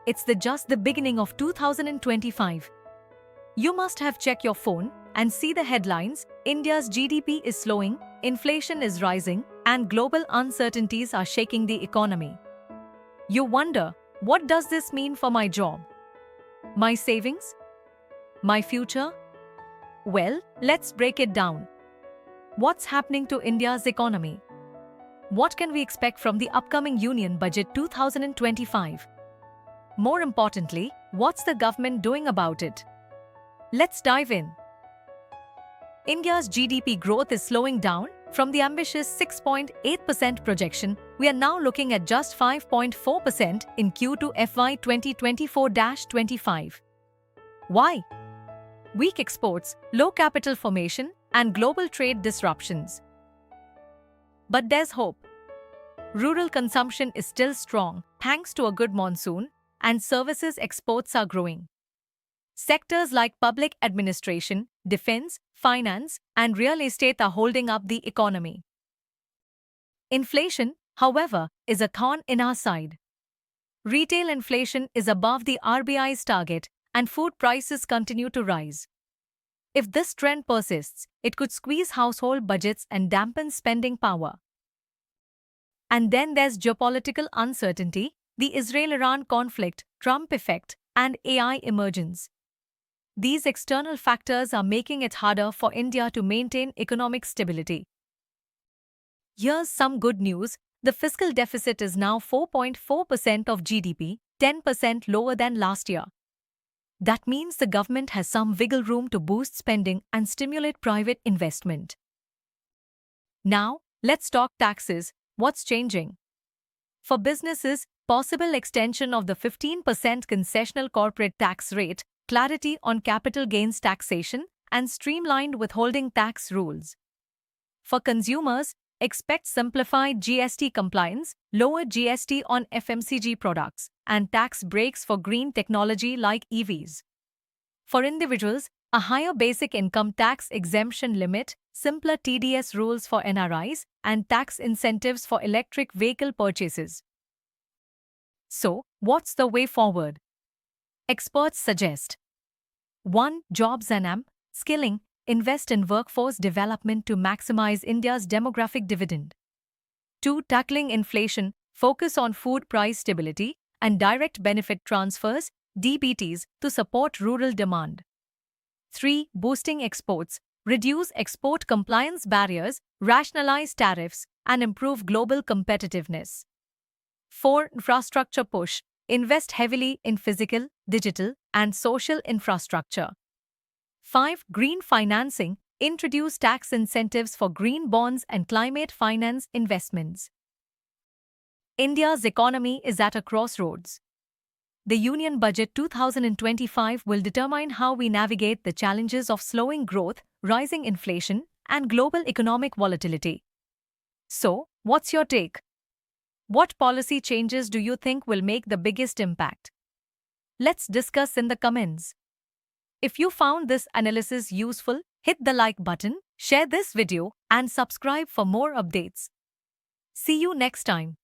It's just the beginning of 2025. You must have checked your phone and see the headlines. India's GDP is slowing, inflation is rising, and global uncertainties are shaking the economy. You wonder, what does this mean for my job? My savings? My future? Well, let's break it down. What's happening to India's economy? What can we expect from the upcoming Union Budget 2025? More importantly, what's the government doing about it? Let's dive in. India's GDP growth is slowing down. From the ambitious 6.8% projection, we are now looking at just 5.4% in Q2 FY 2024-25. Why? Weak exports, low capital formation, and global trade disruptions. But there's hope. Rural consumption is still strong thanks to a good monsoon, and services exports are growing. Sectors like public administration, defense, finance, and real estate are holding up the economy. Inflation, however, is a thorn in our side. Retail inflation is above the RBI's target, and food prices continue to rise. If this trend persists, it could squeeze household budgets and dampen spending power. And then there's geopolitical uncertainty, the Israel-Iran conflict, Trump effect, and AI emergence. These external factors are making it harder for India to maintain economic stability. Here's some good news. The fiscal deficit is now 4.4% of GDP, 10% lower than last year. That means the government has some wiggle room to boost spending and stimulate private investment. Now, let's talk taxes. What's changing? For businesses, possible extension of the 15% concessional corporate tax rate, clarity on capital gains taxation, and streamlined withholding tax rules. For consumers, expect simplified GST compliance, lower GST on FMCG products, and tax breaks for green technology like EVs. For individuals, a higher basic income tax exemption limit, simpler TDS rules for NRIs, and tax incentives for electric vehicle purchases. So, what's the way forward? Experts suggest 1. Jobs and skilling, invest in workforce development to maximize India's demographic dividend. 2. Tackling inflation, focus on food price stability and direct benefit transfers, DBTs, to support rural demand. 3. Boosting exports, reduce export compliance barriers, rationalize tariffs, and improve global competitiveness. 4. Infrastructure push, invest heavily in physical, digital, and social infrastructure. 5. Green financing, introduce tax incentives for green bonds and climate finance investments. India's economy is at a crossroads. The Union Budget 2025 will determine how we navigate the challenges of slowing growth, rising inflation, and global economic volatility. So, what's your take? What policy changes do you think will make the biggest impact? Let's discuss in the comments. If you found this analysis useful, hit the like button, share this video, and subscribe for more updates. See you next time.